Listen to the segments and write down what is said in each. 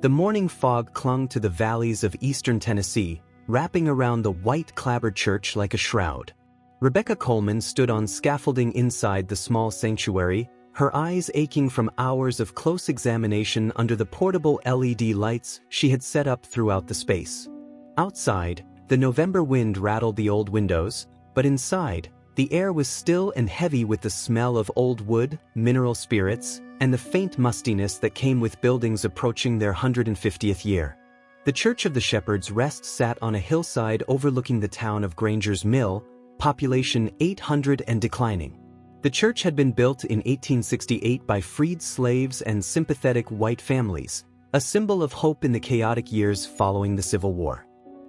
The morning fog clung to the valleys of eastern Tennessee, wrapping around the white clapboard church like a shroud. Rebecca Coleman stood on scaffolding inside the small sanctuary, her eyes aching from hours of close examination under the portable LED lights she had set up throughout the space. Outside, the November wind rattled the old windows, but inside, the air was still and heavy with the smell of old wood, mineral spirits, and the faint mustiness that came with buildings approaching their 150th year. The Church of the Shepherd's Rest sat on a hillside overlooking the town of Granger's Mill, population 800 and declining. The church had been built in 1868 by freed slaves and sympathetic white families, a symbol of hope in the chaotic years following the Civil War.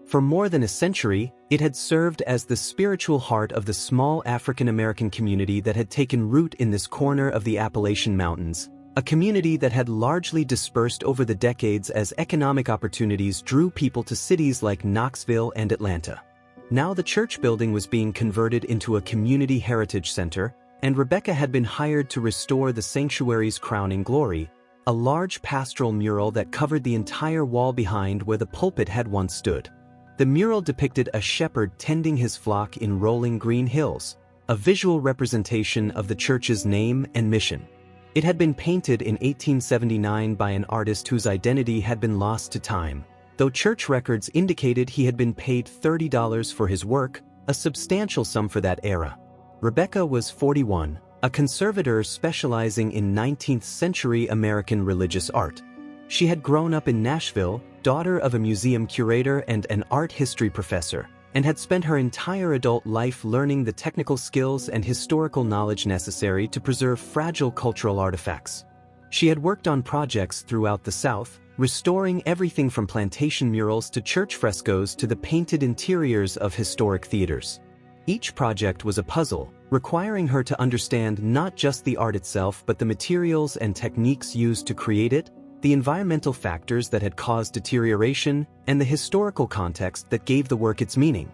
For more than a century, it had served as the spiritual heart of the small African-American community that had taken root in this corner of the Appalachian Mountains, a community that had largely dispersed over the decades as economic opportunities drew people to cities like Knoxville and Atlanta. Now the church building was being converted into a community heritage center, and Rebecca had been hired to restore the sanctuary's crowning glory, a large pastoral mural that covered the entire wall behind where the pulpit had once stood. The mural depicted a shepherd tending his flock in rolling green hills, a visual representation of the church's name and mission. It had been painted in 1879 by an artist whose identity had been lost to time, though church records indicated he had been paid $30 for his work, a substantial sum for that era. Rebecca was 41, a conservator specializing in 19th-century American religious art. She had grown up in Nashville, daughter of a museum curator and an art history professor, and had spent her entire adult life learning the technical skills and historical knowledge necessary to preserve fragile cultural artifacts. She had worked on projects throughout the South, restoring everything from plantation murals to church frescoes to the painted interiors of historic theaters. Each project was a puzzle, requiring her to understand not just the art itself but the materials and techniques used to create it, the environmental factors that had caused deterioration, and the historical context that gave the work its meaning.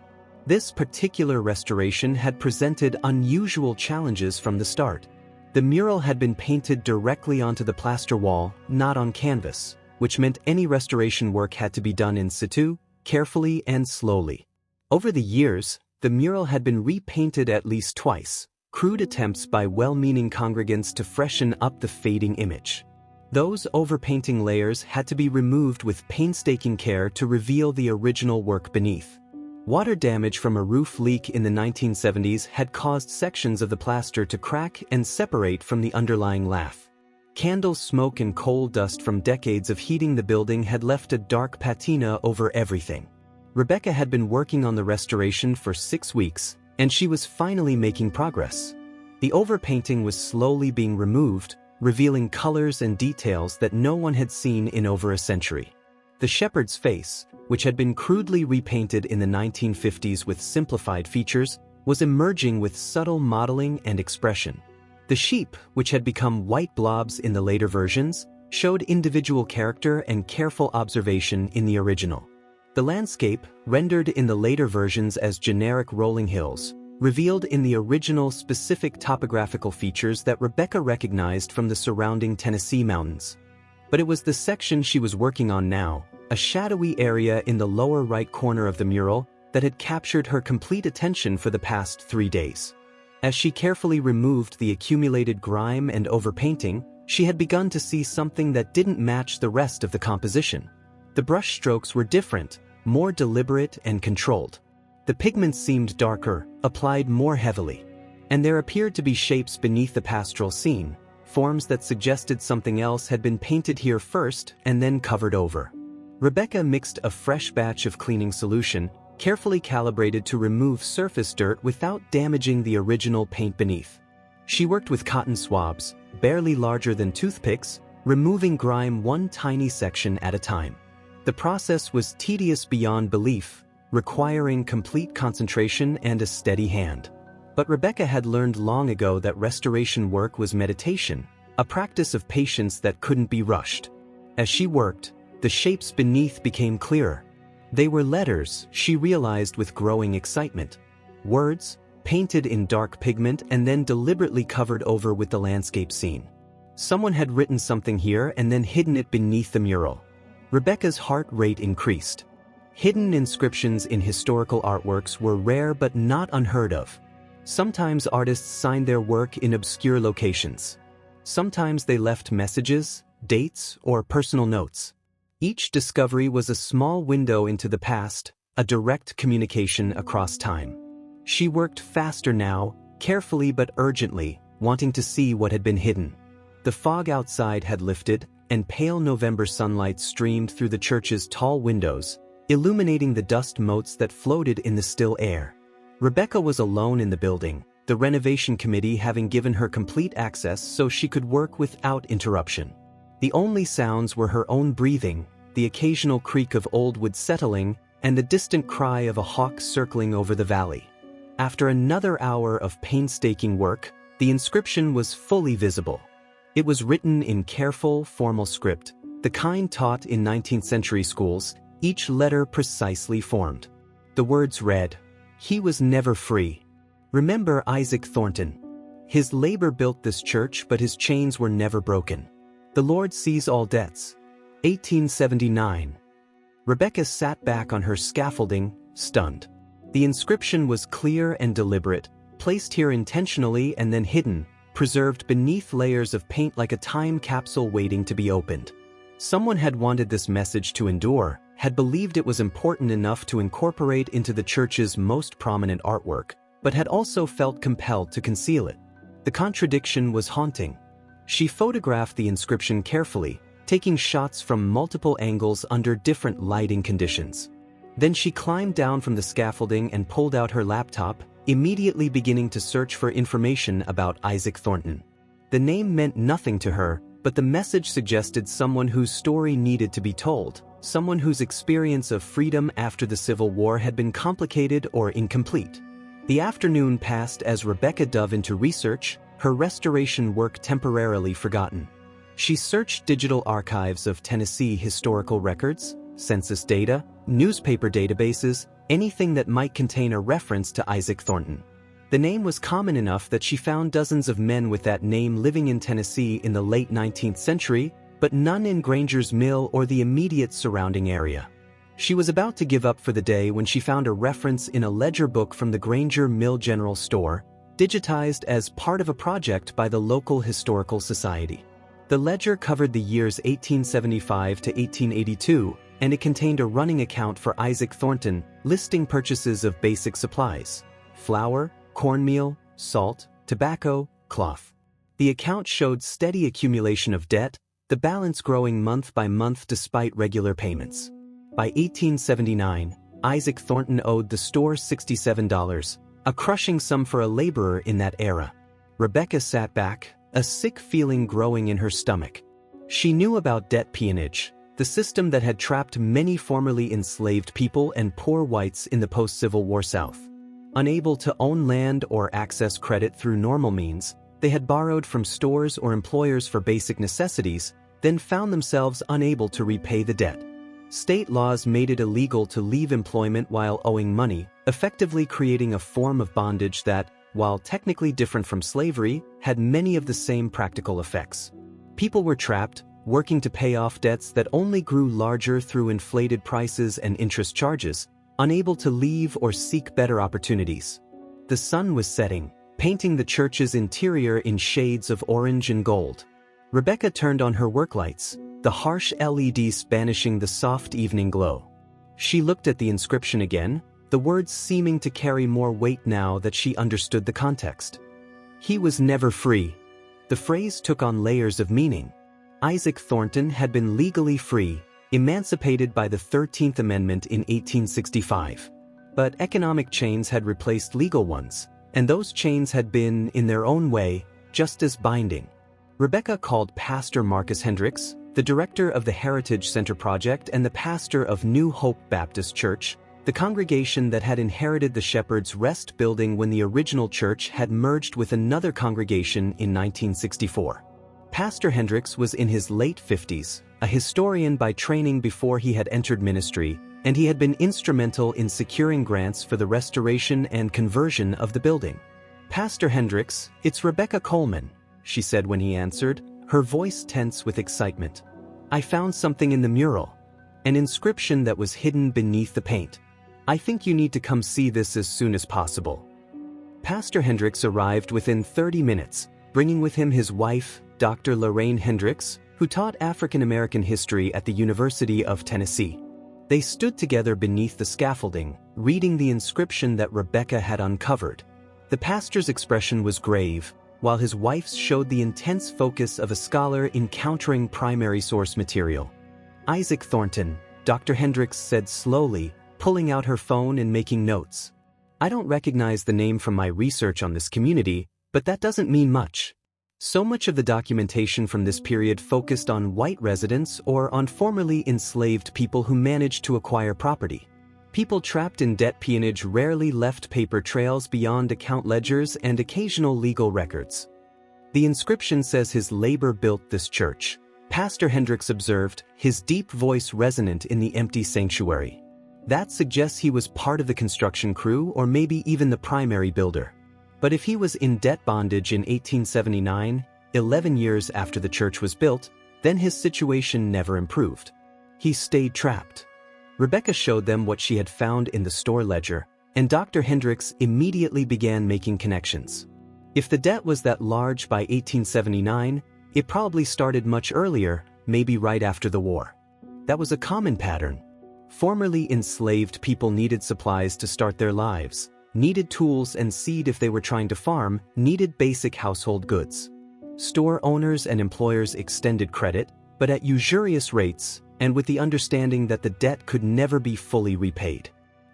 This particular restoration had presented unusual challenges from the start. The mural had been painted directly onto the plaster wall, not on canvas, which meant any restoration work had to be done in situ, carefully and slowly. Over the years, the mural had been repainted at least twice, crude attempts by well-meaning congregants to freshen up the fading image. Those overpainting layers had to be removed with painstaking care to reveal the original work beneath. Water damage from a roof leak in the 1970s had caused sections of the plaster to crack and separate from the underlying lath. Candle smoke and coal dust from decades of heating the building had left a dark patina over everything. Rebecca had been working on the restoration for 6 weeks, and she was finally making progress. The overpainting was slowly being removed, revealing colors and details that no one had seen in over a century. The shepherd's face, which had been crudely repainted in the 1950s with simplified features, was emerging with subtle modeling and expression. The sheep, which had become white blobs in the later versions, showed individual character and careful observation in the original. The landscape, rendered in the later versions as generic rolling hills, revealed in the original specific topographical features that Rebecca recognized from the surrounding Tennessee mountains. But it was the section she was working on now, a shadowy area in the lower right corner of the mural, that had captured her complete attention for the past 3 days. As she carefully removed the accumulated grime and overpainting, she had begun to see something that didn't match the rest of the composition. The brush strokes were different, more deliberate and controlled. The pigments seemed darker, applied more heavily. And there appeared to be shapes beneath the pastoral scene, forms that suggested something else had been painted here first and then covered over. Rebecca mixed a fresh batch of cleaning solution, carefully calibrated to remove surface dirt without damaging the original paint beneath. She worked with cotton swabs, barely larger than toothpicks, removing grime one tiny section at a time. The process was tedious beyond belief, requiring complete concentration and a steady hand. But Rebecca had learned long ago that restoration work was meditation, a practice of patience that couldn't be rushed. As she worked, the shapes beneath became clearer. They were letters, she realized with growing excitement. Words, painted in dark pigment and then deliberately covered over with the landscape scene. Someone had written something here and then hidden it beneath the mural. Rebecca's heart rate increased. Hidden inscriptions in historical artworks were rare but not unheard of. Sometimes artists signed their work in obscure locations. Sometimes they left messages, dates, or personal notes. Each discovery was a small window into the past, a direct communication across time. She worked faster now, carefully but urgently, wanting to see what had been hidden. The fog outside had lifted, and pale November sunlight streamed through the church's tall windows, illuminating the dust motes that floated in the still air. Rebecca was alone in the building, the renovation committee having given her complete access so she could work without interruption. The only sounds were her own breathing, the occasional creak of old wood settling, and the distant cry of a hawk circling over the valley. After another hour of painstaking work, the inscription was fully visible. It was written in careful, formal script, the kind taught in 19th century schools, each letter precisely formed. The words read, "He was never free. Remember Isaac Thornton. His labor built this church, but his chains were never broken. The Lord sees all debts. 1879. Rebecca sat back on her scaffolding, stunned. The inscription was clear and deliberate, placed here intentionally and then hidden, preserved beneath layers of paint like a time capsule waiting to be opened. Someone had wanted this message to endure, had believed it was important enough to incorporate into the church's most prominent artwork, but had also felt compelled to conceal it. The contradiction was haunting. She photographed the inscription carefully, taking shots from multiple angles under different lighting conditions. Then she climbed down from the scaffolding and pulled out her laptop, immediately beginning to search for information about Isaac Thornton. The name meant nothing to her, but the message suggested someone whose story needed to be told, someone whose experience of freedom after the Civil War had been complicated or incomplete. The afternoon passed as Rebecca dove into research, her restoration work temporarily forgotten. She searched digital archives of Tennessee historical records, census data, newspaper databases, anything that might contain a reference to Isaac Thornton. The name was common enough that she found dozens of men with that name living in Tennessee in the late 19th century, but none in Granger's Mill or the immediate surrounding area. She was about to give up for the day when she found a reference in a ledger book from the Granger Mill General Store, digitized as part of a project by the local historical society. The ledger covered the years 1875 to 1882, and it contained a running account for Isaac Thornton, listing purchases of basic supplies: flour, cornmeal, salt, tobacco, cloth. The account showed steady accumulation of debt, the balance growing month by month despite regular payments. By 1879, Isaac Thornton owed the store $67, a crushing sum for a laborer in that era. Rebecca sat back, a sick feeling growing in her stomach. She knew about debt peonage, the system that had trapped many formerly enslaved people and poor whites in the post-Civil War South. Unable to own land or access credit through normal means, they had borrowed from stores or employers for basic necessities, then found themselves unable to repay the debt. State laws made it illegal to leave employment while owing money, effectively creating a form of bondage that, while technically different from slavery, had many of the same practical effects. People were trapped, working to pay off debts that only grew larger through inflated prices and interest charges, unable to leave or seek better opportunities. The sun was setting, painting the church's interior in shades of orange and gold. Rebecca turned on her work lights, the harsh LEDs banishing the soft evening glow. She looked at the inscription again, the words seeming to carry more weight now that she understood the context. He was never free. The phrase took on layers of meaning. Isaac Thornton had been legally free, emancipated by the 13th Amendment in 1865. But economic chains had replaced legal ones, and those chains had been, in their own way, just as binding. Rebecca called Pastor Marcus Hendricks, the director of the Heritage Center Project and the pastor of New Hope Baptist Church, the congregation that had inherited the Shepherd's Rest building when the original church had merged with another congregation in 1964. Pastor Hendricks was in his late 50s, a historian by training before he had entered ministry, and he had been instrumental in securing grants for the restoration and conversion of the building. "Pastor Hendricks, it's Rebecca Coleman," she said when he answered, her voice tense with excitement. "I found something in the mural." an inscription that was hidden beneath the paint. "I think you need to come see this as soon as possible." Pastor Hendricks arrived within 30 minutes, bringing with him his wife, Dr. Lorraine Hendricks, who taught African American history at the University of Tennessee. They stood together beneath the scaffolding, reading the inscription that Rebecca had uncovered. The pastor's expression was grave, while his wife's showed the intense focus of a scholar encountering primary source material. "Isaac Thornton," Dr. Hendricks said slowly, pulling out her phone and making notes. "I don't recognize the name from my research on this community, but that doesn't mean much." So much of the documentation from this period focused on white residents or on formerly enslaved people who managed to acquire property. People trapped in debt peonage rarely left paper trails beyond account ledgers and occasional legal records. "The inscription says his labor built this church," Pastor Hendricks observed, his deep voice resonant in the empty sanctuary. "That suggests he was part of the construction crew or maybe even the primary builder. But if he was in debt bondage in 1879, 11 years after the church was built, then his situation never improved. He stayed trapped." Rebecca showed them what she had found in the store ledger, and Dr. Hendricks immediately began making connections. If the debt was that large by 1879, it probably started much earlier, maybe right after the war. That was a common pattern. Formerly enslaved people needed supplies to start their lives, needed tools and seed if they were trying to farm, needed basic household goods. Store owners and employers extended credit, but at usurious rates, and with the understanding that the debt could never be fully repaid.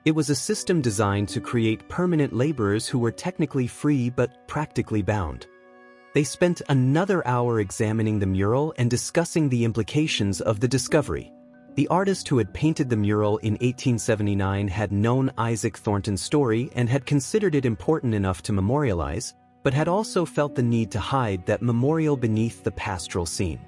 It was a system designed to create permanent laborers who were technically free but practically bound. They spent another hour examining the mural and discussing the implications of the discovery. The artist who had painted the mural in 1879 had known Isaac Thornton's story and had considered it important enough to memorialize, but had also felt the need to hide that memorial beneath the pastoral scene.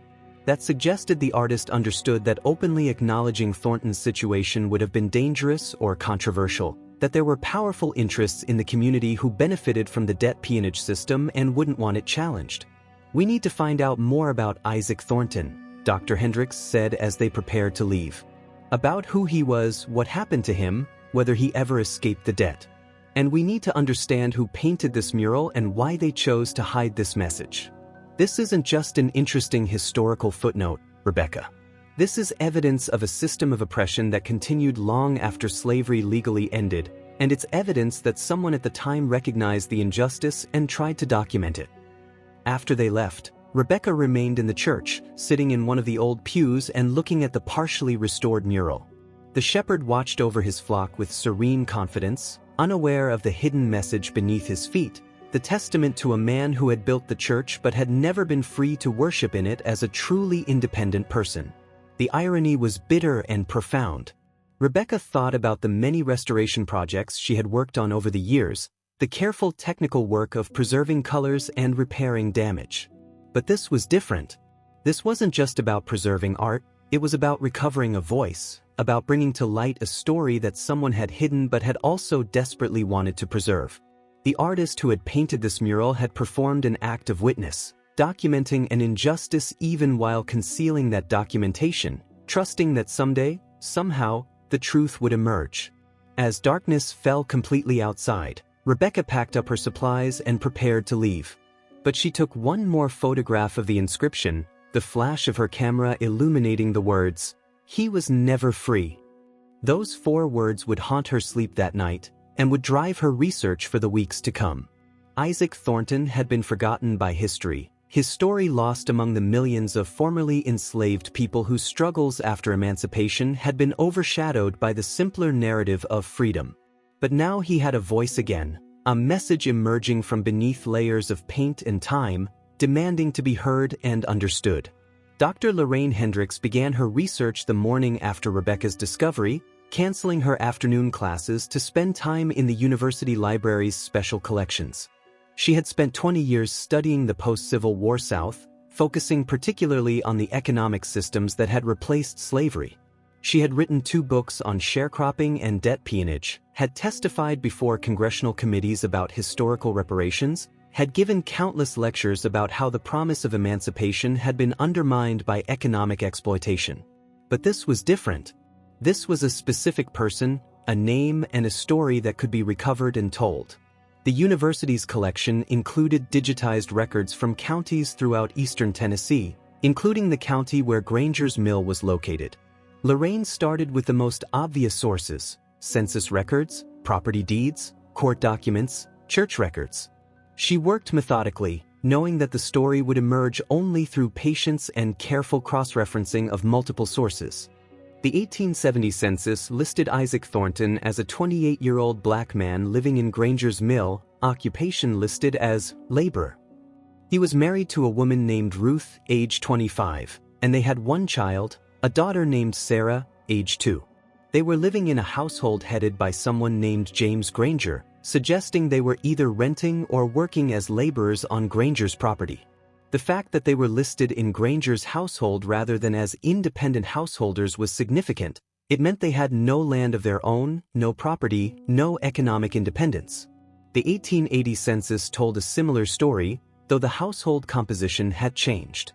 That suggested the artist understood that openly acknowledging Thornton's situation would have been dangerous or controversial, that there were powerful interests in the community who benefited from the debt peonage system and wouldn't want it challenged. "We need to find out more about Isaac Thornton," Dr. Hendricks said as they prepared to leave. "About who he was, what happened to him, whether he ever escaped the debt. And we need to understand who painted this mural and why they chose to hide this message. This isn't just an interesting historical footnote, Rebecca. This is evidence of a system of oppression that continued long after slavery legally ended, and it's evidence that someone at the time recognized the injustice and tried to document it." After they left, Rebecca remained in the church, sitting in one of the old pews and looking at the partially restored mural. The shepherd watched over his flock with serene confidence, unaware of the hidden message beneath his feet, the testament to a man who had built the church but had never been free to worship in it as a truly independent person. The irony was bitter and profound. Rebecca thought about the many restoration projects she had worked on over the years, the careful technical work of preserving colors and repairing damage. But this was different. This wasn't just about preserving art, it was about recovering a voice, about bringing to light a story that someone had hidden but had also desperately wanted to preserve. The artist who had painted this mural had performed an act of witness, documenting an injustice even while concealing that documentation, trusting that someday, somehow, the truth would emerge. As darkness fell completely outside, Rebecca packed up her supplies and prepared to leave. But she took one more photograph of the inscription, the flash of her camera illuminating the words, "He was never free." Those 4 words would haunt her sleep that night, and would drive her research for the weeks to come. Isaac Thornton had been forgotten by history, his story lost among the millions of formerly enslaved people whose struggles after emancipation had been overshadowed by the simpler narrative of freedom. But now he had a voice again, a message emerging from beneath layers of paint and time, demanding to be heard and understood. Dr. Lorraine Hendricks began her research the morning after Rebecca's discovery, canceling her afternoon classes to spend time in the university library's special collections. She had spent 20 years studying the post-Civil War South, focusing particularly on the economic systems that had replaced slavery. She had written 2 books on sharecropping and debt peonage, had testified before congressional committees about historical reparations, had given countless lectures about how the promise of emancipation had been undermined by economic exploitation. But this was different. This was a specific person, a name, and a story that could be recovered and told. The university's collection included digitized records from counties throughout eastern Tennessee, including the county where Granger's Mill was located. Lorraine started with the most obvious sources: census records, property deeds, court documents, church records. She worked methodically, knowing that the story would emerge only through patience and careful cross-referencing of multiple sources. The 1870 census listed Isaac Thornton as a 28-year-old black man living in Granger's Mill, occupation listed as laborer. He was married to a woman named Ruth, age 25, and they had one child, a daughter named Sarah, age 2. They were living in a household headed by someone named James Granger, suggesting they were either renting or working as laborers on Granger's property. The fact that they were listed in Granger's household rather than as independent householders was significant. It meant they had no land of their own, no property, no economic independence. The 1880 census told a similar story, though the household composition had changed.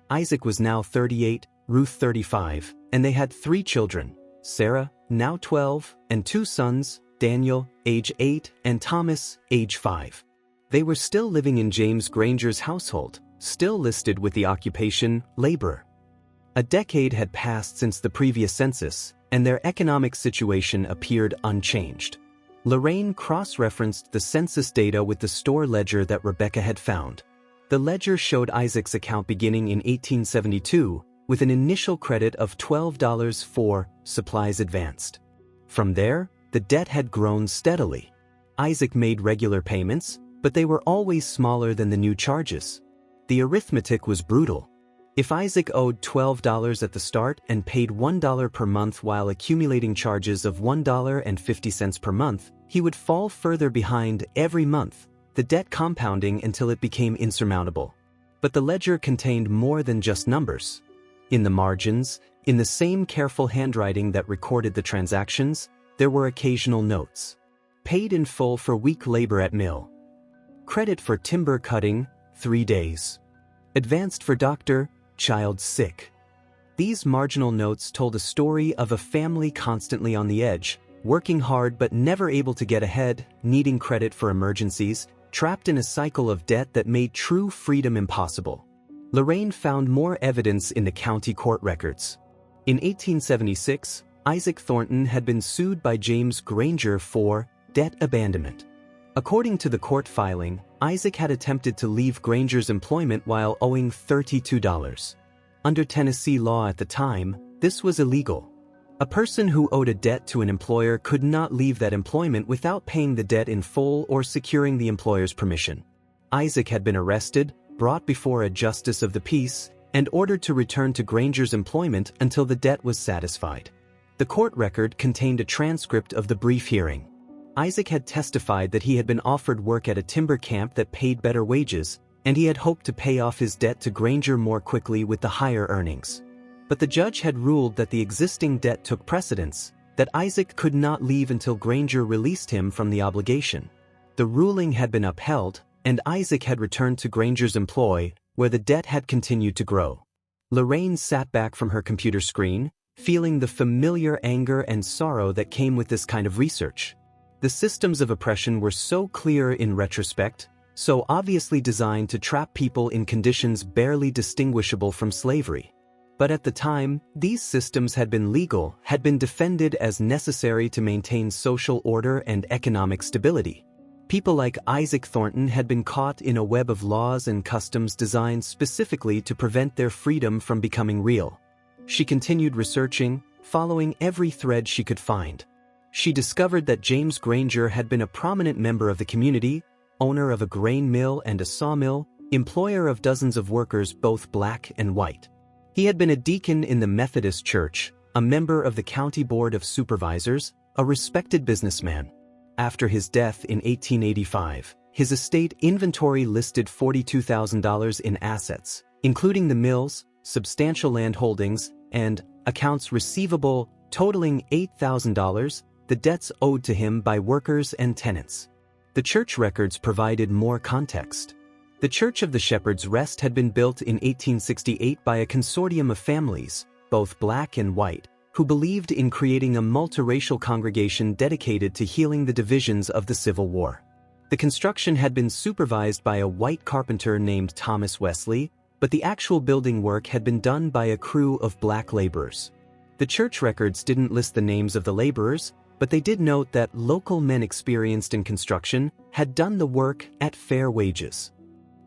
Isaac was now 38, Ruth 35, and they had 3 children: Sarah, now 12, and 2 sons, Daniel, age 8, and Thomas, age 5. They were still living in James Granger's household, still listed with the occupation laborer. A decade had passed since the previous census, and their economic situation appeared unchanged. Lorraine cross-referenced the census data with the store ledger that Rebecca had found. The ledger showed Isaac's account beginning in 1872, with an initial credit of $12 for supplies advanced. From there, the debt had grown steadily. Isaac made regular payments, but they were always smaller than the new charges. The arithmetic was brutal. If Isaac owed $12 at the start and paid $1 per month while accumulating charges of $1.50 per month, he would fall further behind every month, the debt compounding until it became insurmountable. But the ledger contained more than just numbers. In the margins, in the same careful handwriting that recorded the transactions, there were occasional notes. Paid in full for week labor at mill. Credit for timber cutting, 3 days. Advanced for doctor, child sick. These marginal notes told a story of a family constantly on the edge, working hard but never able to get ahead, needing credit for emergencies, trapped in a cycle of debt that made true freedom impossible. Lorraine found more evidence in the county court records. In 1876, Isaac Thornton had been sued by James Granger for debt abandonment. According to the court filing, Isaac had attempted to leave Granger's employment while owing $32. Under Tennessee law at the time, this was illegal. A person who owed a debt to an employer could not leave that employment without paying the debt in full or securing the employer's permission. Isaac had been arrested, brought before a justice of the peace, and ordered to return to Granger's employment until the debt was satisfied. The court record contained a transcript of the brief hearing. Isaac had testified that he had been offered work at a timber camp that paid better wages, and he had hoped to pay off his debt to Granger more quickly with the higher earnings. But the judge had ruled that the existing debt took precedence, that Isaac could not leave until Granger released him from the obligation. The ruling had been upheld, and Isaac had returned to Granger's employ, where the debt had continued to grow. Lorraine sat back from her computer screen, feeling the familiar anger and sorrow that came with this kind of research. The systems of oppression were so clear in retrospect, so obviously designed to trap people in conditions barely distinguishable from slavery. But at the time, these systems had been legal, had been defended as necessary to maintain social order and economic stability. People like Isaac Thornton had been caught in a web of laws and customs designed specifically to prevent their freedom from becoming real. She continued researching, following every thread she could find. She discovered that James Granger had been a prominent member of the community, owner of a grain mill and a sawmill, employer of dozens of workers both black and white. He had been a deacon in the Methodist Church, a member of the County Board of Supervisors, a respected businessman. After his death in 1885, his estate inventory listed $42,000 in assets, including the mills, substantial land holdings, and accounts receivable totaling $8,000, the debts owed to him by workers and tenants. The church records provided more context. The Church of the Shepherd's Rest had been built in 1868 by a consortium of families, both black and white, who believed in creating a multiracial congregation dedicated to healing the divisions of the Civil War. The construction had been supervised by a white carpenter named Thomas Wesley, but the actual building work had been done by a crew of black laborers. The church records didn't list the names of the laborers, but they did note that local men experienced in construction had done the work at fair wages.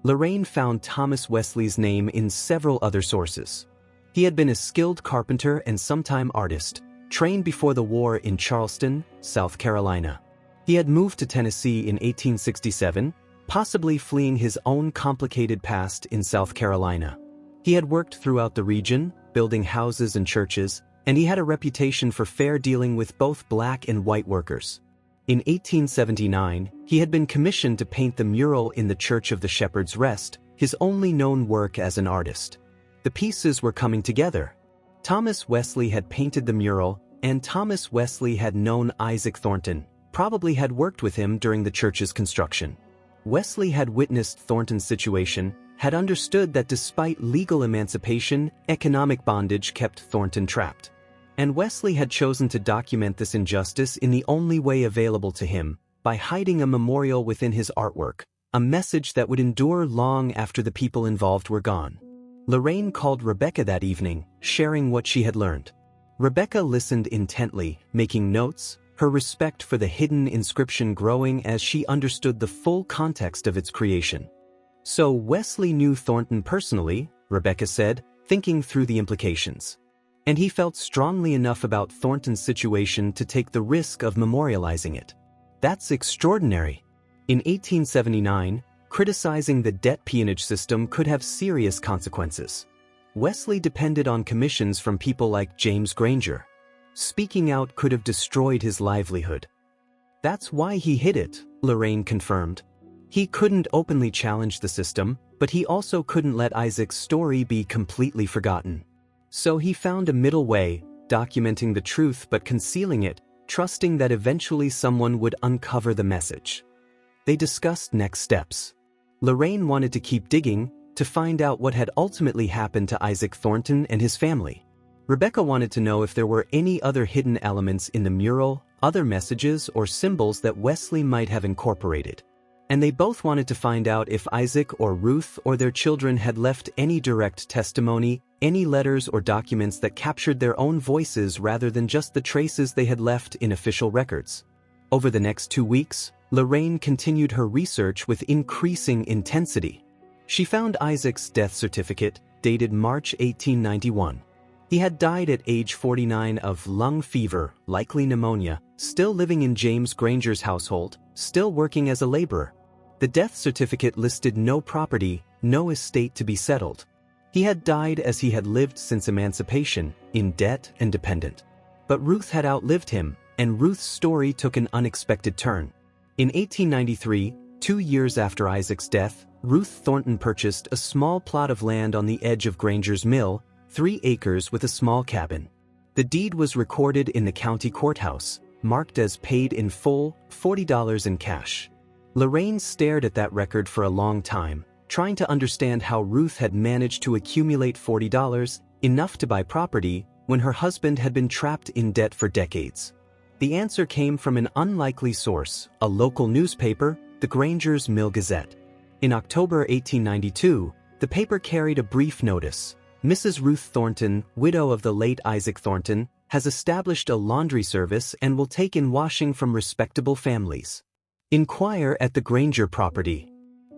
Lorraine found Thomas Wesley's name in several other sources. He had been a skilled carpenter and sometime artist, trained before the war in Charleston, South Carolina. He had moved to Tennessee in 1867, possibly fleeing his own complicated past in South Carolina. He had worked throughout the region, building houses and churches, and he had a reputation for fair dealing with both black and white workers. In 1879, he had been commissioned to paint the mural in the Church of the Shepherd's Rest, his only known work as an artist. The pieces were coming together. Thomas Wesley had painted the mural, and Thomas Wesley had known Isaac Thornton, probably had worked with him during the church's construction. Wesley had witnessed Thornton's situation, had understood that despite legal emancipation, economic bondage kept Thornton trapped. And Wesley had chosen to document this injustice in the only way available to him, by hiding a memorial within his artwork, a message that would endure long after the people involved were gone. Lorraine called Rebecca that evening, sharing what she had learned. Rebecca listened intently, making notes, her respect for the hidden inscription growing as she understood the full context of its creation. "So Wesley knew Thornton personally," Rebecca said, thinking through the implications. "And he felt strongly enough about Thornton's situation to take the risk of memorializing it. That's extraordinary." In 1879, criticizing the debt peonage system could have serious consequences. Wesley depended on commissions from people like James Granger. Speaking out could have destroyed his livelihood. "That's why he hid it," Lorraine confirmed. He couldn't openly challenge the system, but he also couldn't let Isaac's story be completely forgotten. So he found a middle way, documenting the truth but concealing it, trusting that eventually someone would uncover the message. They discussed next steps. Lorraine wanted to keep digging, to find out what had ultimately happened to Isaac Thornton and his family. Rebecca wanted to know if there were any other hidden elements in the mural, other messages or symbols that Wesley might have incorporated. And they both wanted to find out if Isaac or Ruth or their children had left any direct testimony, any letters or documents that captured their own voices rather than just the traces they had left in official records. Over the next 2 weeks, Lorraine continued her research with increasing intensity. She found Isaac's death certificate, dated March 1891. He had died at age 49 of lung fever, likely pneumonia, still living in James Granger's household, still working as a laborer. The death certificate listed no property, no estate to be settled. He had died as he had lived since emancipation, in debt and dependent. But Ruth had outlived him, and Ruth's story took an unexpected turn. In 1893, 2 years after Isaac's death, Ruth Thornton purchased a small plot of land on the edge of Granger's Mill, 3 acres with a small cabin. The deed was recorded in the county courthouse, marked as paid in full, $40 in cash. Lorraine stared at that record for a long time, trying to understand how Ruth had managed to accumulate $40, enough to buy property, when her husband had been trapped in debt for decades. The answer came from an unlikely source, a local newspaper, the Granger's Mill Gazette. In October 1892, the paper carried a brief notice. Mrs. Ruth Thornton, widow of the late Isaac Thornton, has established a laundry service and will take in washing from respectable families. Inquire at the Granger property.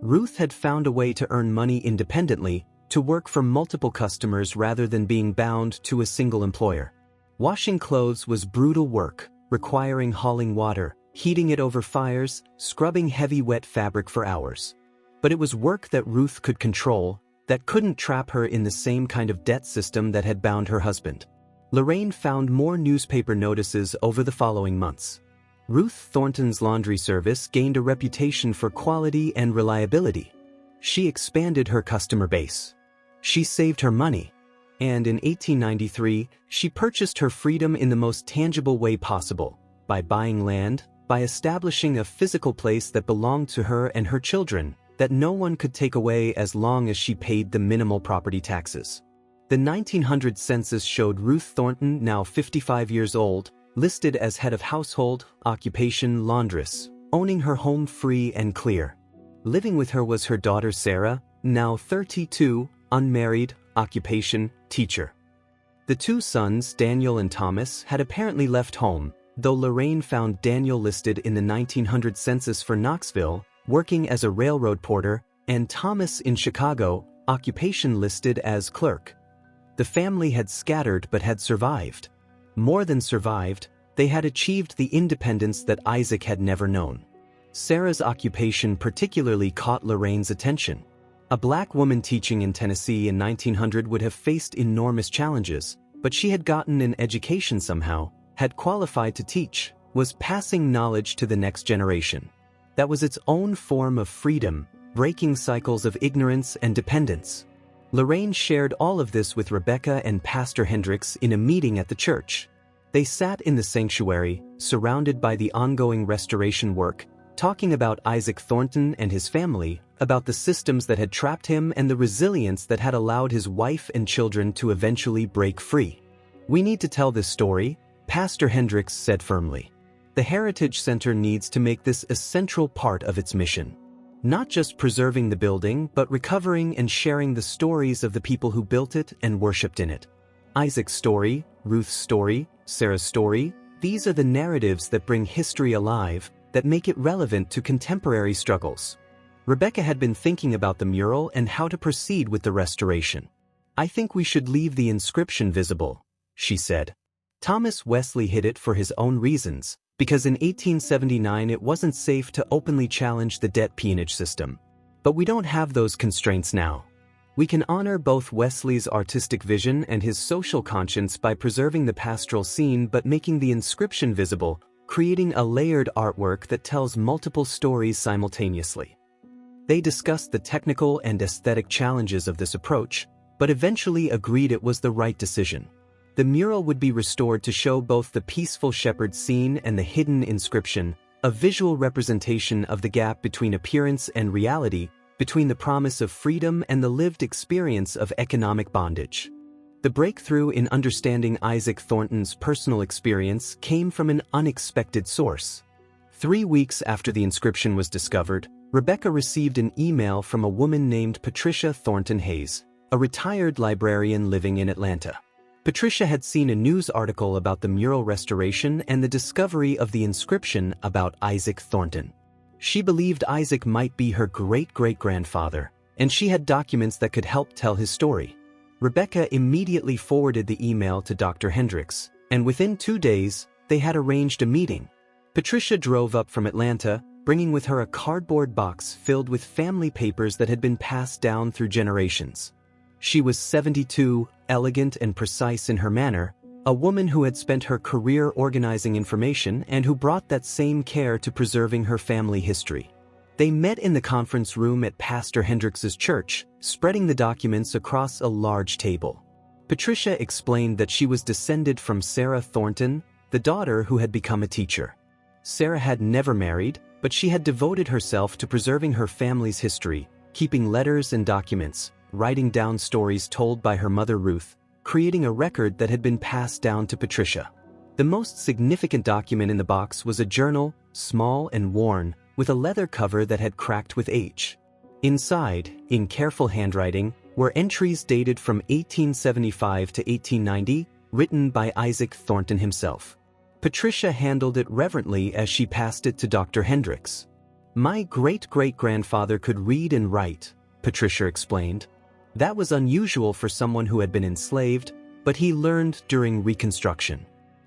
Ruth had found a way to earn money independently, to work for multiple customers rather than being bound to a single employer. Washing clothes was brutal work, requiring hauling water, heating it over fires, scrubbing heavy wet fabric for hours. But it was work that Ruth could control, that couldn't trap her in the same kind of debt system that had bound her husband. Lorraine found more newspaper notices over the following months. Ruth Thornton's laundry service gained a reputation for quality and reliability. She expanded her customer base. She saved her money. And in 1893, she purchased her freedom in the most tangible way possible, by buying land, by establishing a physical place that belonged to her and her children, that no one could take away as long as she paid the minimal property taxes. The 1900 census showed Ruth Thornton, now 55 years old, listed as head of household, occupation laundress, owning her home free and clear. Living with her was her daughter Sarah, now 32, unmarried, occupation teacher. The two sons, Daniel and Thomas, had apparently left home, though Lorraine found Daniel listed in the 1900 census for Knoxville, working as a railroad porter, and Thomas in Chicago, occupation listed as clerk. The family had scattered but had survived. More than survived, they had achieved the independence that Isaac had never known. Sarah's occupation particularly caught Lorraine's attention. A black woman teaching in Tennessee in 1900 would have faced enormous challenges, but she had gotten an education somehow, had qualified to teach, was passing knowledge to the next generation. That was its own form of freedom, breaking cycles of ignorance and dependence. Lorraine shared all of this with Rebecca and Pastor Hendricks in a meeting at the church. They sat in the sanctuary, surrounded by the ongoing restoration work, talking about Isaac Thornton and his family, about the systems that had trapped him and the resilience that had allowed his wife and children to eventually break free. "We need to tell this story," Pastor Hendricks said firmly. "The Heritage Center needs to make this a central part of its mission. Not just preserving the building, but recovering and sharing the stories of the people who built it and worshipped in it. Isaac's story, Ruth's story, Sarah's story, these are the narratives that bring history alive, that make it relevant to contemporary struggles." Rebecca had been thinking about the mural and how to proceed with the restoration. "I think we should leave the inscription visible," she said. Thomas Wesley hid it for his own reasons, because in 1879 it wasn't safe to openly challenge the debt peonage system. But we don't have those constraints now. We can honor both Wesley's artistic vision and his social conscience by preserving the pastoral scene but making the inscription visible, creating a layered artwork that tells multiple stories simultaneously. They discussed the technical and aesthetic challenges of this approach, but eventually agreed it was the right decision. The mural would be restored to show both the peaceful shepherd scene and the hidden inscription, a visual representation of the gap between appearance and reality, between the promise of freedom and the lived experience of economic bondage. The breakthrough in understanding Isaac Thornton's personal experience came from an unexpected source. 3 weeks after the inscription was discovered, Rebecca received an email from a woman named Patricia Thornton Hayes, a retired librarian living in Atlanta. Patricia had seen a news article about the mural restoration and the discovery of the inscription about Isaac Thornton. She believed Isaac might be her great-great-grandfather, and she had documents that could help tell his story. Rebecca immediately forwarded the email to Dr. Hendricks, and within 2 days, they had arranged a meeting. Patricia drove up from Atlanta, bringing with her a cardboard box filled with family papers that had been passed down through generations. She was 72, elegant and precise in her manner, a woman who had spent her career organizing information and who brought that same care to preserving her family history. They met in the conference room at Pastor Hendricks's church, spreading the documents across a large table. Patricia explained that she was descended from Sarah Thornton, the daughter who had become a teacher. Sarah had never married, but she had devoted herself to preserving her family's history, keeping letters and documents, writing down stories told by her mother Ruth, creating a record that had been passed down to Patricia. The most significant document in the box was a journal, small and worn, with a leather cover that had cracked with age. Inside, in careful handwriting, were entries dated from 1875 to 1890, written by Isaac Thornton himself. Patricia handled it reverently as she passed it to Dr. Hendricks. "My great-great-grandfather could read and write," Patricia explained. "That was unusual for someone who had been enslaved, but he learned during Reconstruction.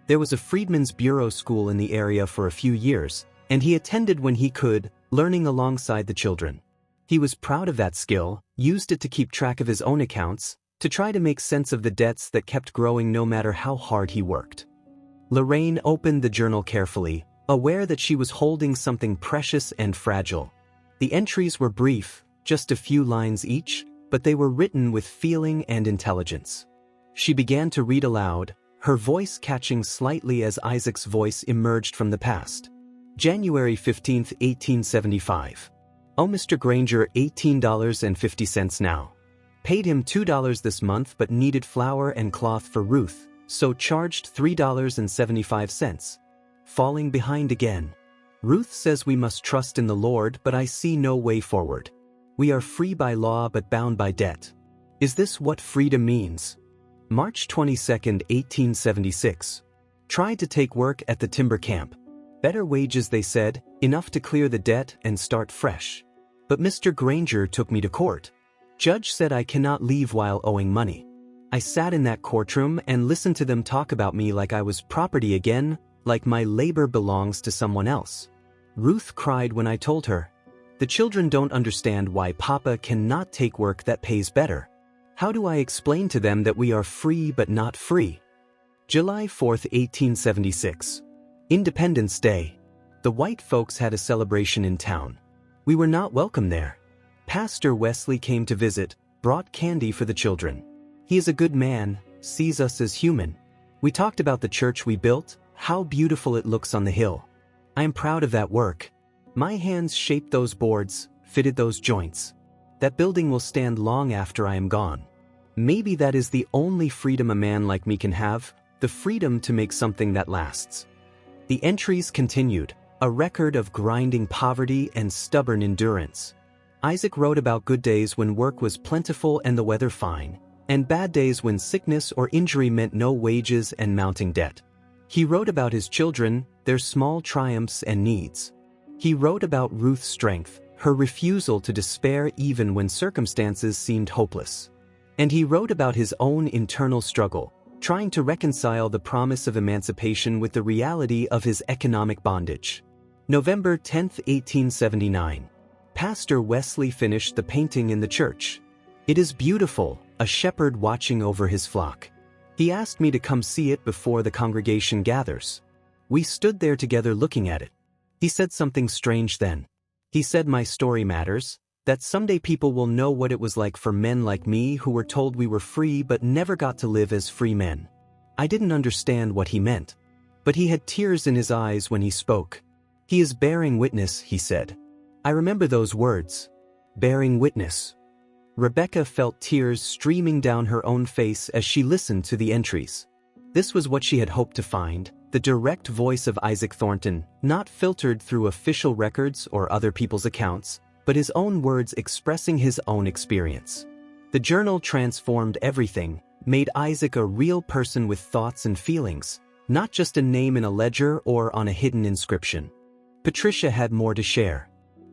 There was a Freedmen's Bureau school in the area for a few years, and he attended when he could, learning alongside the children. He was proud of that skill, used it to keep track of his own accounts, to try to make sense of the debts that kept growing no matter how hard he worked." Lorraine opened the journal carefully, aware that she was holding something precious and fragile. The entries were brief, just a few lines each, but they were written with feeling and intelligence. She began to read aloud, her voice catching slightly as Isaac's voice emerged from the past. January 15, 1875. "Oh, Mr. Granger, $18.50 now. Paid him $2 this month but needed flour and cloth for Ruth, so charged $3.75. Falling behind again. Ruth says we must trust in the Lord, but I see no way forward. We are free by law but bound by debt. Is this what freedom means? March 22, 1876. Tried to take work at the timber camp. Better wages, they said, enough to clear the debt and start fresh. But Mr. Granger took me to court. Judge said I cannot leave while owing money. I sat in that courtroom and listened to them talk about me like I was property again, like my labor belongs to someone else. Ruth cried when I told her. The children don't understand why Papa cannot take work that pays better. How do I explain to them that we are free but not free? July 4, 1876. Independence Day. The white folks had a celebration in town. We were not welcome there. Pastor Wesley came to visit, brought candy for the children. He is a good man, sees us as human. We talked about the church we built, how beautiful it looks on the hill. I am proud of that work. My hands shaped those boards, fitted those joints. That building will stand long after I am gone. Maybe that is the only freedom a man like me can have, the freedom to make something that lasts. The entries continued, a record of grinding poverty and stubborn endurance. Isaac wrote about good days when work was plentiful and the weather fine, and bad days when sickness or injury meant no wages and mounting debt. He wrote about his children, their small triumphs and needs. He wrote about Ruth's strength, her refusal to despair even when circumstances seemed hopeless. And he wrote about his own internal struggle, trying to reconcile the promise of emancipation with the reality of his economic bondage. November 10, 1879. Pastor Wesley finished the painting in the church. It is beautiful, a shepherd watching over his flock. He asked me to come see it before the congregation gathers. We stood there together looking at it. He said something strange then. He said my story matters, that someday people will know what it was like for men like me who were told we were free but never got to live as free men. I didn't understand what he meant. But he had tears in his eyes when he spoke. He is bearing witness, he said. I remember those words. Bearing witness. Rebecca felt tears streaming down her own face as she listened to the entries. This was what she had hoped to find, the direct voice of Isaac Thornton, not filtered through official records or other people's accounts, but his own words expressing his own experience. The journal transformed everything, made Isaac a real person with thoughts and feelings, not just a name in a ledger or on a hidden inscription. Patricia had more to share.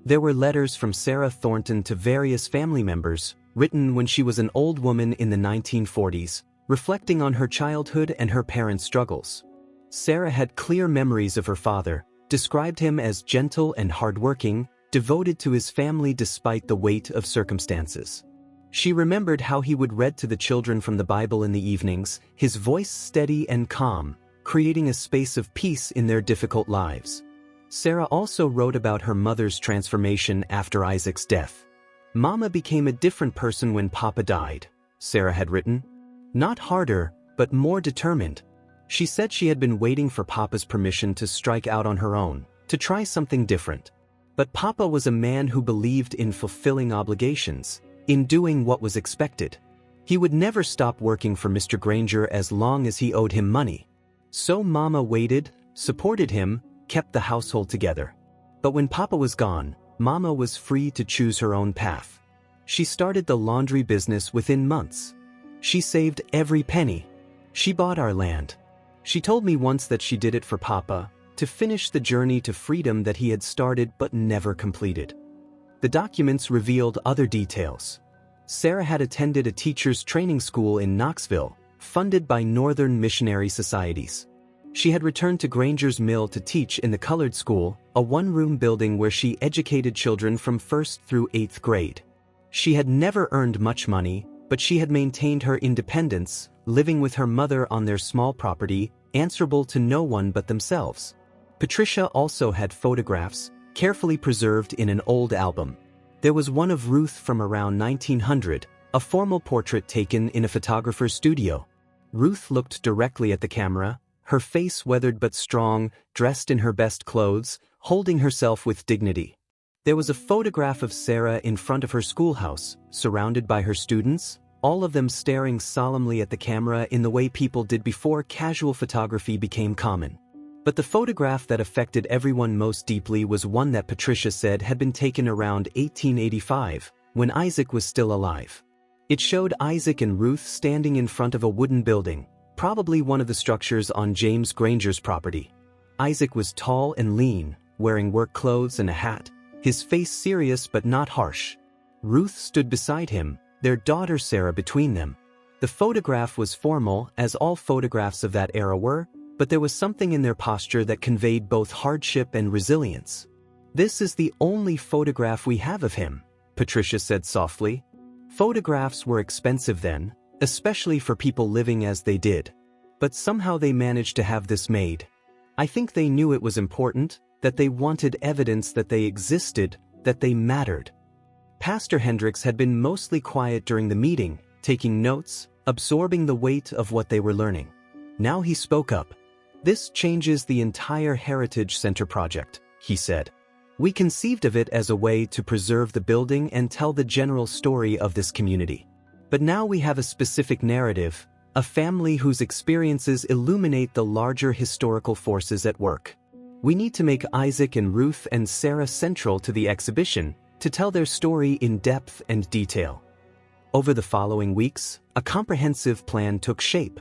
There were letters from Sarah Thornton to various family members, written when she was an old woman in the 1940s, reflecting on her childhood and her parents' struggles. Sarah had clear memories of her father, described him as gentle and hardworking, devoted to his family despite the weight of circumstances. She remembered how he would read to the children from the Bible in the evenings, his voice steady and calm, creating a space of peace in their difficult lives. Sarah also wrote about her mother's transformation after Isaac's death. Mama became a different person when Papa died, Sarah had written. Not harder, but more determined. She said she had been waiting for Papa's permission to strike out on her own, to try something different. But Papa was a man who believed in fulfilling obligations, in doing what was expected. He would never stop working for Mr. Granger as long as he owed him money. So Mama waited, supported him, kept the household together. But when Papa was gone, Mama was free to choose her own path. She started the laundry business within months. She saved every penny. She bought our land. She told me once that she did it for Papa, to finish the journey to freedom that he had started but never completed. The documents revealed other details. Sarah had attended a teacher's training school in Knoxville, funded by Northern Missionary Societies. She had returned to Granger's Mill to teach in the colored school, a one-room building where she educated children from 1st through 8th grade. She had never earned much money, but she had maintained her independence, living with her mother on their small property, answerable to no one but themselves. Patricia also had photographs, carefully preserved in an old album. There was one of Ruth from around 1900, a formal portrait taken in a photographer's studio. Ruth looked directly at the camera, her face weathered but strong, dressed in her best clothes, holding herself with dignity. There was a photograph of Sarah in front of her schoolhouse, surrounded by her students, all of them staring solemnly at the camera in the way people did before casual photography became common. But the photograph that affected everyone most deeply was one that Patricia said had been taken around 1885, when Isaac was still alive. It showed Isaac and Ruth standing in front of a wooden building, probably one of the structures on James Granger's property. Isaac was tall and lean, wearing work clothes and a hat, his face serious but not harsh. Ruth stood beside him, their daughter Sarah between them. The photograph was formal, as all photographs of that era were, but there was something in their posture that conveyed both hardship and resilience. "This is the only photograph we have of him," Patricia said softly. Photographs were expensive then, especially for people living as they did. But somehow they managed to have this made. I think they knew it was important, that they wanted evidence that they existed, that they mattered. Pastor Hendricks had been mostly quiet during the meeting, taking notes, absorbing the weight of what they were learning. Now he spoke up. "This changes the entire Heritage Center project," he said. "We conceived of it as a way to preserve the building and tell the general story of this community. But now we have a specific narrative, a family whose experiences illuminate the larger historical forces at work. We need to make Isaac and Ruth and Sarah central to the exhibition, to tell their story in depth and detail." Over the following weeks, a comprehensive plan took shape.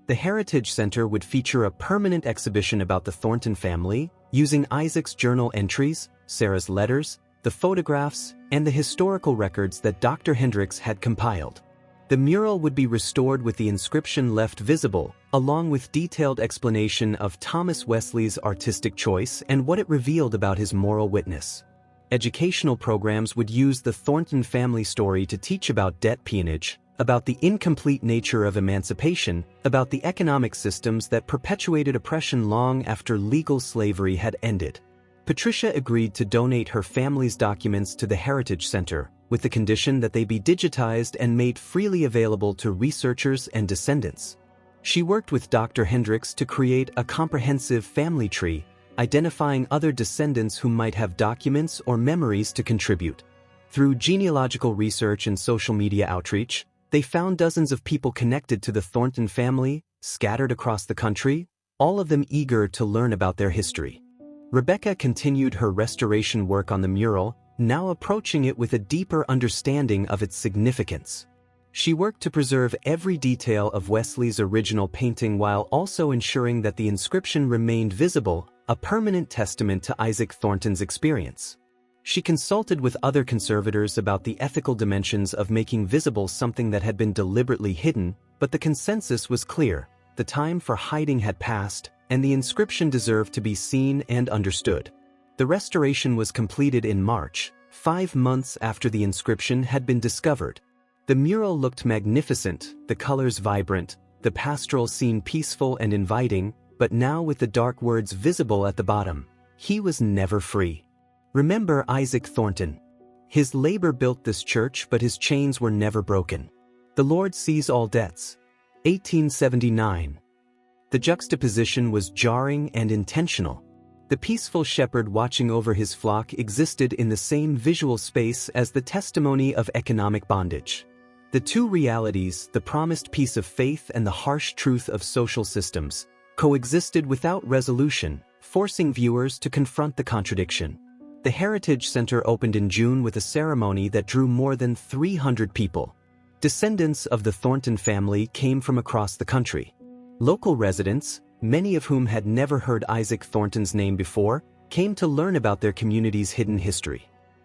The Heritage Center would feature a permanent exhibition about the Thornton family, using Isaac's journal entries, Sarah's letters, the photographs, and the historical records that Dr. Hendricks had compiled. The mural would be restored with the inscription left visible, along with detailed explanation of Thomas Wesley's artistic choice and what it revealed about his moral witness. Educational programs would use the Thornton family story to teach about debt peonage, about the incomplete nature of emancipation, about the economic systems that perpetuated oppression long after legal slavery had ended. Patricia agreed to donate her family's documents to the Heritage Center, with the condition that they be digitized and made freely available to researchers and descendants. She worked with Dr. Hendricks to create a comprehensive family tree, identifying other descendants who might have documents or memories to contribute. Through genealogical research and social media outreach, they found dozens of people connected to the Thornton family, scattered across the country, all of them eager to learn about their history. Rebecca continued her restoration work on the mural, now approaching it with a deeper understanding of its significance. She worked to preserve every detail of Wesley's original painting while also ensuring that the inscription remained visible, a permanent testament to Isaac Thornton's experience. She consulted with other conservators about the ethical dimensions of making visible something that had been deliberately hidden, but the consensus was clear: the time for hiding had passed, and the inscription deserved to be seen and understood. The restoration was completed in March, 5 months after the inscription had been discovered. The mural looked magnificent, the colors vibrant, the pastoral scene peaceful and inviting, but now with the dark words visible at the bottom: "He was never free." Remember Isaac Thornton. His labor built this church, but his chains were never broken. The Lord sees all debts. 1879. The juxtaposition was jarring and intentional. The peaceful shepherd watching over his flock existed in the same visual space as the testimony of economic bondage. The two realities, the promised peace of faith and the harsh truth of social systems, coexisted without resolution, forcing viewers to confront the contradiction. The Heritage Center opened in June with a ceremony that drew more than 300 people. Descendants of the Thornton family came from across the country. Local residents, many of whom had never heard Isaac Thornton's name before, came to learn about their community's hidden history.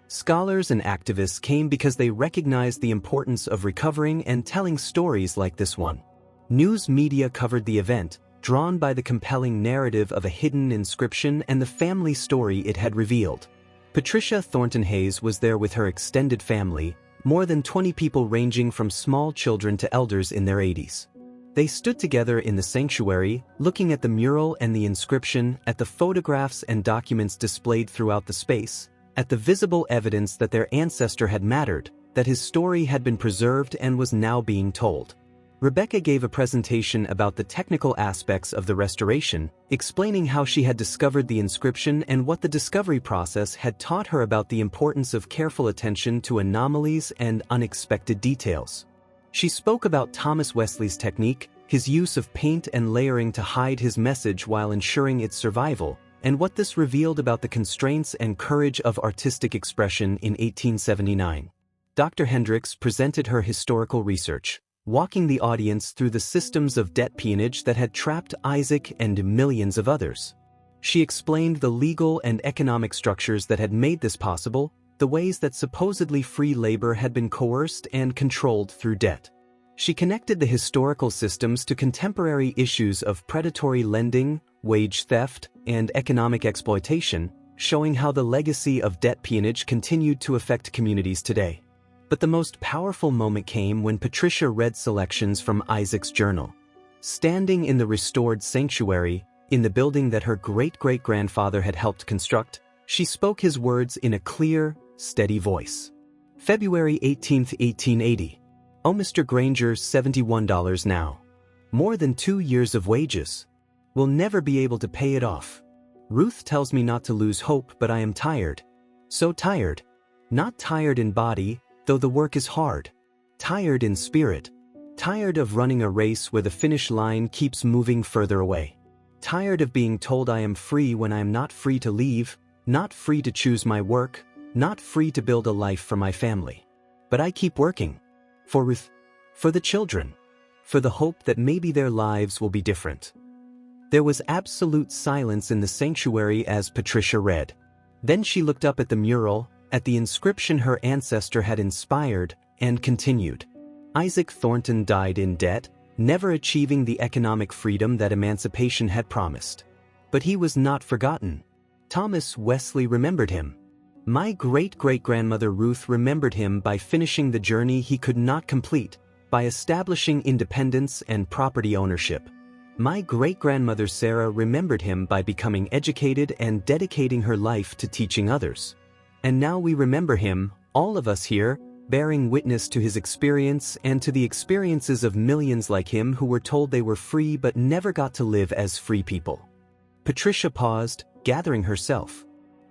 Scholars and activists came because they recognized the importance of recovering and telling stories like this one. News media covered the event, drawn by the compelling narrative of a hidden inscription and the family story it had revealed. Patricia Thornton Hayes was there with her extended family, more than 20 people ranging from small children to elders in their 80s. They stood together in the sanctuary, looking at the mural and the inscription, at the photographs and documents displayed throughout the space, at the visible evidence that their ancestor had mattered, that his story had been preserved and was now being told. Rebecca gave a presentation about the technical aspects of the restoration, explaining how she had discovered the inscription and what the discovery process had taught her about the importance of careful attention to anomalies and unexpected details. She spoke about Thomas Wesley's technique, his use of paint and layering to hide his message while ensuring its survival, and what this revealed about the constraints and courage of artistic expression in 1879. Dr. Hendricks presented her historical research, walking the audience through the systems of debt peonage that had trapped Isaac and millions of others. She explained the legal and economic structures that had made this possible, the ways that supposedly free labor had been coerced and controlled through debt. She connected the historical systems to contemporary issues of predatory lending, wage theft, and economic exploitation, showing how the legacy of debt peonage continued to affect communities today. But the most powerful moment came when Patricia read selections from Isaac's journal. Standing in the restored sanctuary, in the building that her great-great-grandfather had helped construct, she spoke his words in a clear, steady voice. February 18, 1880. Oh, Mr. Granger, $71 now. More than 2 years of wages. We'll never be able to pay it off. Ruth tells me not to lose hope, but I am tired. So tired. Not tired in body, though the work is hard. Tired in spirit. Tired of running a race where the finish line keeps moving further away. Tired of being told I am free when I am not free to leave, not free to choose my work, not free to build a life for my family. But I keep working. For Ruth. For the children. For the hope that maybe their lives will be different. There was absolute silence in the sanctuary as Patricia read. Then she looked up at the mural, at the inscription her ancestor had inspired, and continued. Isaac Thornton died in debt, never achieving the economic freedom that emancipation had promised. But he was not forgotten. Thomas Wesley remembered him. My great-great-grandmother Ruth remembered him by finishing the journey he could not complete, by establishing independence and property ownership. My great-grandmother Sarah remembered him by becoming educated and dedicating her life to teaching others. And now we remember him, all of us here, bearing witness to his experience and to the experiences of millions like him who were told they were free but never got to live as free people. Patricia paused, gathering herself.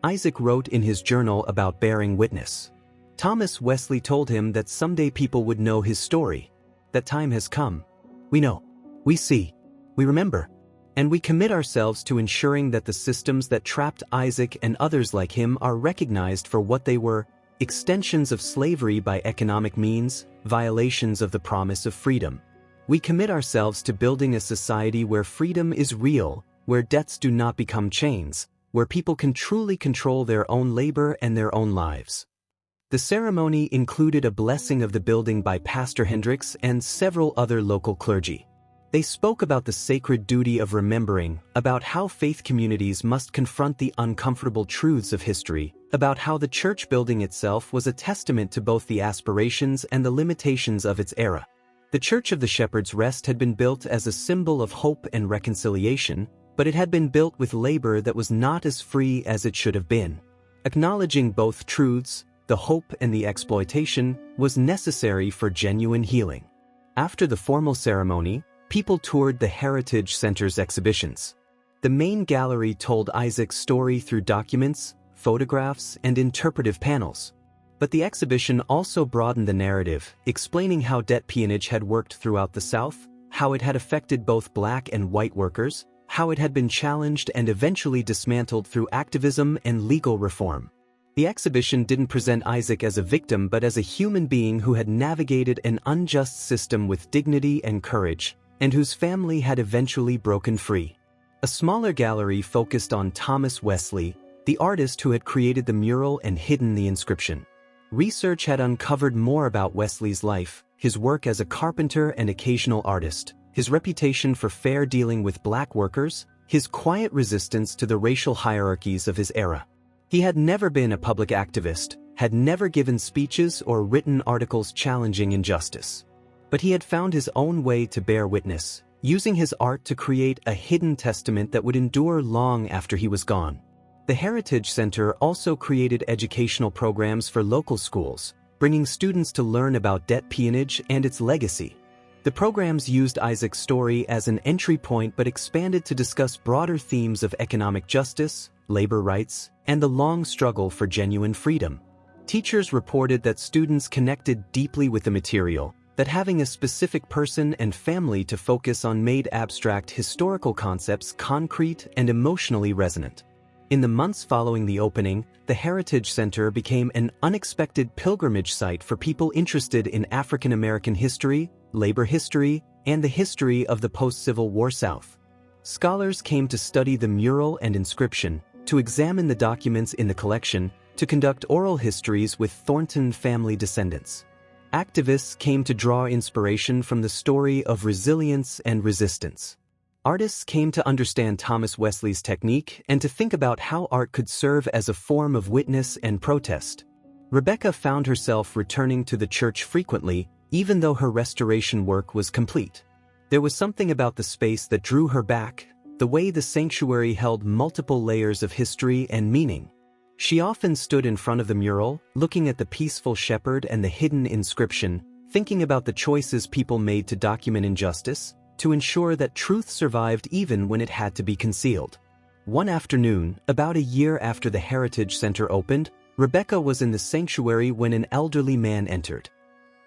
Isaac wrote in his journal about bearing witness. Thomas Wesley told him that someday people would know his story. That time has come. We know. We see. We remember. And we commit ourselves to ensuring that the systems that trapped Isaac and others like him are recognized for what they were: extensions of slavery by economic means, violations of the promise of freedom. We commit ourselves to building a society where freedom is real, where debts do not become chains, where people can truly control their own labor and their own lives. The ceremony included a blessing of the building by Pastor Hendricks and several other local clergy. They spoke about the sacred duty of remembering, about how faith communities must confront the uncomfortable truths of history, about how the church building itself was a testament to both the aspirations and the limitations of its era. The Church of the Shepherd's Rest had been built as a symbol of hope and reconciliation, but it had been built with labor that was not as free as it should have been. Acknowledging both truths, the hope and the exploitation, was necessary for genuine healing. After the formal ceremony, people toured the Heritage Center's exhibitions. The main gallery told Isaac's story through documents, photographs, and interpretive panels. But the exhibition also broadened the narrative, explaining how debt peonage had worked throughout the South, how it had affected both black and white workers, how it had been challenged and eventually dismantled through activism and legal reform. The exhibition didn't present Isaac as a victim but as a human being who had navigated an unjust system with dignity and courage, and whose family had eventually broken free. A smaller gallery focused on Thomas Wesley, the artist who had created the mural and hidden the inscription. Research had uncovered more about Wesley's life, his work as a carpenter and occasional artist, his reputation for fair dealing with black workers, his quiet resistance to the racial hierarchies of his era. He had never been a public activist, had never given speeches or written articles challenging injustice. But he had found his own way to bear witness, using his art to create a hidden testament that would endure long after he was gone. The Heritage Center also created educational programs for local schools, bringing students to learn about debt peonage and its legacy. The programs used Isaac's story as an entry point but expanded to discuss broader themes of economic justice, labor rights, and the long struggle for genuine freedom. Teachers reported that students connected deeply with the material, that having a specific person and family to focus on made abstract historical concepts concrete and emotionally resonant. In the months following the opening, the Heritage Center became an unexpected pilgrimage site for people interested in African American history, labor history, and the history of the post-Civil War South. Scholars came to study the mural and inscription, to examine the documents in the collection, to conduct oral histories with Thornton family descendants. Activists came to draw inspiration from the story of resilience and resistance. Artists came to understand Thomas Wesley's technique and to think about how art could serve as a form of witness and protest. Rebecca found herself returning to the church frequently, even though her restoration work was complete. There was something about the space that drew her back, the way the sanctuary held multiple layers of history and meaning. She often stood in front of the mural, looking at the peaceful shepherd and the hidden inscription, thinking about the choices people made to document injustice, to ensure that truth survived even when it had to be concealed. One afternoon, about a year after the Heritage Center opened, Rebecca was in the sanctuary when an elderly man entered.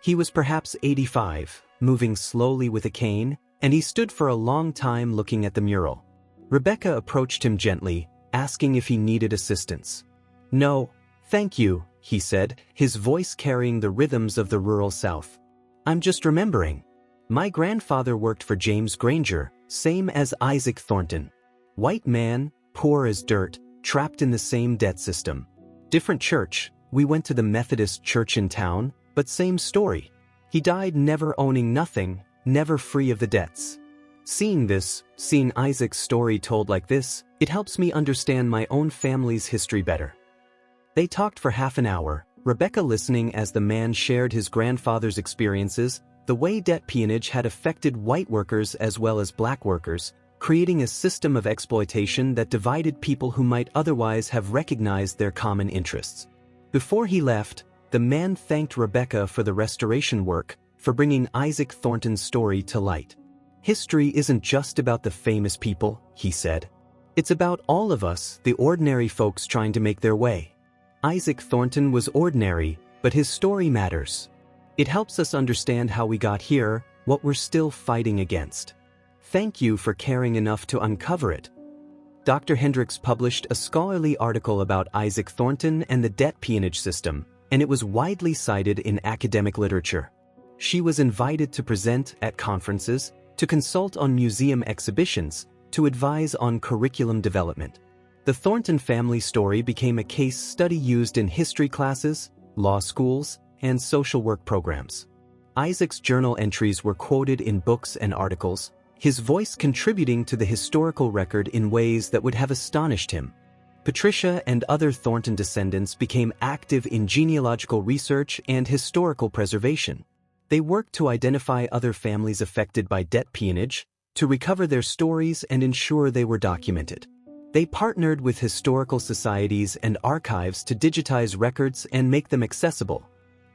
He was perhaps 85, moving slowly with a cane, and he stood for a long time looking at the mural. Rebecca approached him gently, asking if he needed assistance. "No, thank you," he said, his voice carrying the rhythms of the rural South. "I'm just remembering. My grandfather worked for James Granger, same as Isaac Thornton. White man, poor as dirt, trapped in the same debt system. Different church, we went to the Methodist church in town, but same story. He died never owning nothing, never free of the debts." Seeing Isaac's story told like this, it helps me understand my own family's history better. They talked for half an hour, Rebecca listening as the man shared his grandfather's experiences, the way debt peonage had affected white workers as well as black workers, creating a system of exploitation that divided people who might otherwise have recognized their common interests. Before he left, the man thanked Rebecca for the restoration work, for bringing Isaac Thornton's story to light. "History isn't just about the famous people," he said. "It's about all of us, the ordinary folks trying to make their way. Isaac Thornton was ordinary, but his story matters. It helps us understand how we got here, what we're still fighting against. Thank you for caring enough to uncover it." Dr. Hendricks published a scholarly article about Isaac Thornton and the debt peonage system, and it was widely cited in academic literature. She was invited to present at conferences, to consult on museum exhibitions, to advise on curriculum development. The Thornton family story became a case study used in history classes, law schools, and social work programs. Isaac's journal entries were quoted in books and articles, his voice contributing to the historical record in ways that would have astonished him. Patricia and other Thornton descendants became active in genealogical research and historical preservation. They worked to identify other families affected by debt peonage, to recover their stories and ensure they were documented. They partnered with historical societies and archives to digitize records and make them accessible.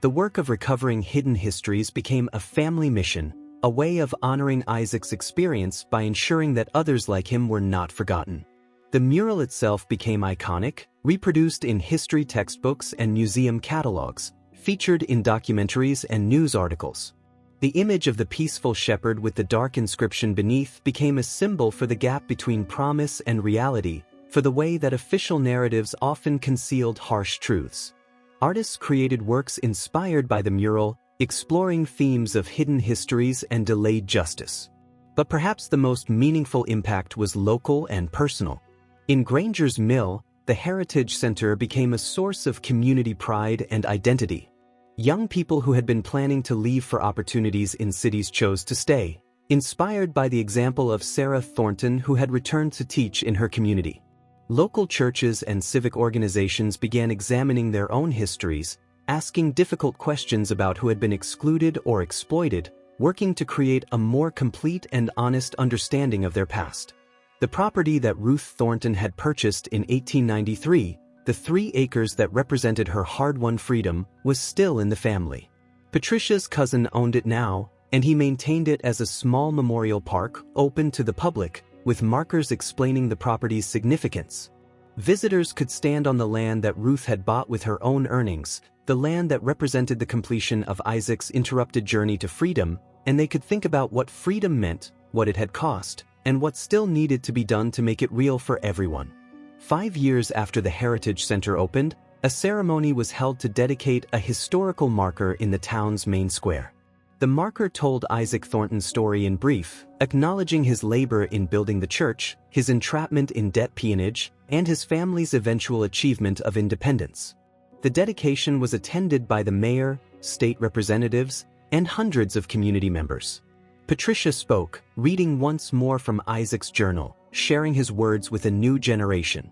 The work of recovering hidden histories became a family mission, a way of honoring Isaac's experience by ensuring that others like him were not forgotten. The mural itself became iconic, reproduced in history textbooks and museum catalogs, featured in documentaries and news articles. The image of the peaceful shepherd with the dark inscription beneath became a symbol for the gap between promise and reality, for the way that official narratives often concealed harsh truths. Artists created works inspired by the mural, exploring themes of hidden histories and delayed justice. But perhaps the most meaningful impact was local and personal. In Granger's Mill, the Heritage Center became a source of community pride and identity. Young people who had been planning to leave for opportunities in cities chose to stay, inspired by the example of Sarah Thornton, who had returned to teach in her community. Local churches and civic organizations began examining their own histories, asking difficult questions about who had been excluded or exploited, working to create a more complete and honest understanding of their past. The property that Ruth Thornton had purchased in 1893, the 3 acres that represented her hard-won freedom, was still in the family. Patricia's cousin owned it now, and he maintained it as a small memorial park open to the public, with markers explaining the property's significance. Visitors could stand on the land that Ruth had bought with her own earnings, the land that represented the completion of Isaac's interrupted journey to freedom, and they could think about what freedom meant, what it had cost, and what still needed to be done to make it real for everyone. 5 years after the Heritage Center opened, a ceremony was held to dedicate a historical marker in the town's main square. The marker told Isaac Thornton's story in brief, acknowledging his labor in building the church, his entrapment in debt peonage, and his family's eventual achievement of independence. The dedication was attended by the mayor, state representatives, and hundreds of community members. Patricia spoke, reading once more from Isaac's journal, sharing his words with a new generation.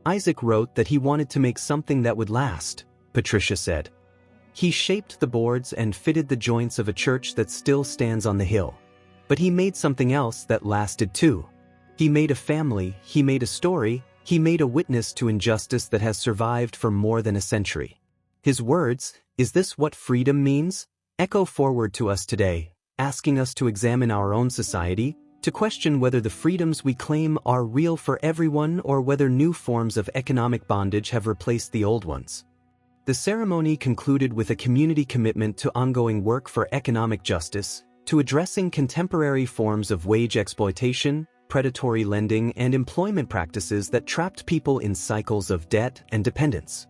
Isaac wrote that he wanted to make something that would last, Patricia said. He shaped the boards and fitted the joints of a church that still stands on the hill. But he made something else that lasted too. He made a family, he made a story, he made a witness to injustice that has survived for more than a century. His words, "Is this what freedom means?" echo forward to us today, asking us to examine our own society, to question whether the freedoms we claim are real for everyone or whether new forms of economic bondage have replaced the old ones. The ceremony concluded with a community commitment to ongoing work for economic justice, to addressing contemporary forms of wage exploitation, predatory lending, and employment practices that trapped people in cycles of debt and dependence.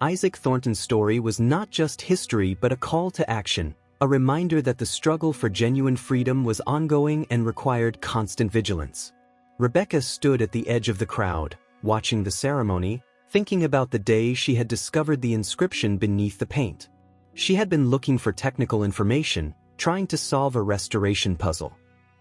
Isaac Thornton's story was not just history but a call to action, a reminder that the struggle for genuine freedom was ongoing and required constant vigilance. Rebecca stood at the edge of the crowd, watching the ceremony, thinking about the day she had discovered the inscription beneath the paint. She had been looking for technical information, trying to solve a restoration puzzle.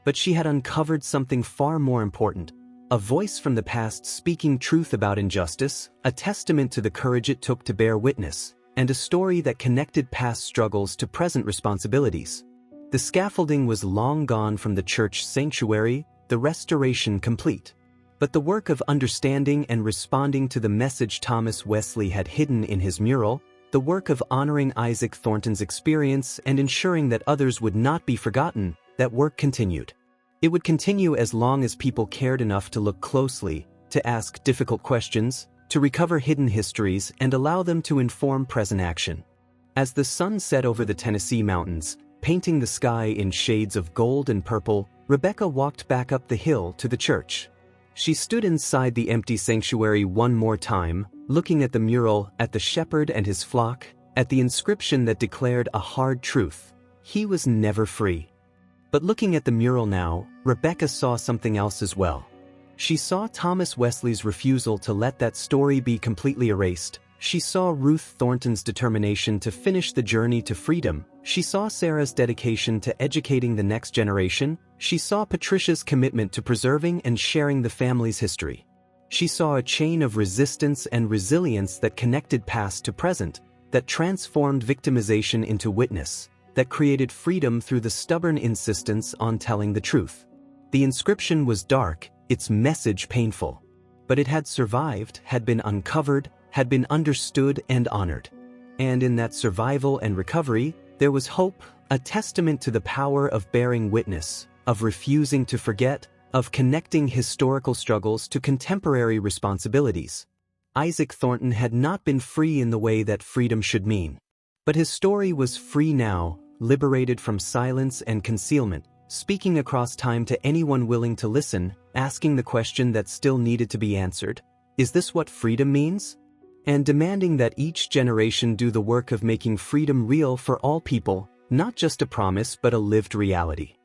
But she had uncovered something far more important, a voice from the past speaking truth about injustice, a testament to the courage it took to bear witness, and a story that connected past struggles to present responsibilities. The scaffolding was long gone from the church sanctuary, the restoration complete. But the work of understanding and responding to the message Thomas Wesley had hidden in his mural, the work of honoring Isaac Thornton's experience and ensuring that others would not be forgotten, that work continued. It would continue as long as people cared enough to look closely, to ask difficult questions, to recover hidden histories and allow them to inform present action. As the sun set over the Tennessee mountains, painting the sky in shades of gold and purple, Rebecca walked back up the hill to the church. She stood inside the empty sanctuary one more time, looking at the mural, at the shepherd and his flock, at the inscription that declared a hard truth: he was never free. But looking at the mural now, Rebecca saw something else as well. She saw Thomas Wesley's refusal to let that story be completely erased. She saw Ruth Thornton's determination to finish the journey to freedom. She saw Sarah's dedication to educating the next generation. She saw Patricia's commitment to preserving and sharing the family's history. She saw a chain of resistance and resilience that connected past to present, that transformed victimization into witness, that created freedom through the stubborn insistence on telling the truth. The inscription was dark, its message painful. But it had survived, had been uncovered, had been understood and honored. And in that survival and recovery, there was hope, a testament to the power of bearing witness, of refusing to forget, of connecting historical struggles to contemporary responsibilities. Isaac Thornton had not been free in the way that freedom should mean. But his story was free now, liberated from silence and concealment, speaking across time to anyone willing to listen, asking the question that still needed to be answered: is this what freedom means? And demanding that each generation do the work of making freedom real for all people, not just a promise but a lived reality.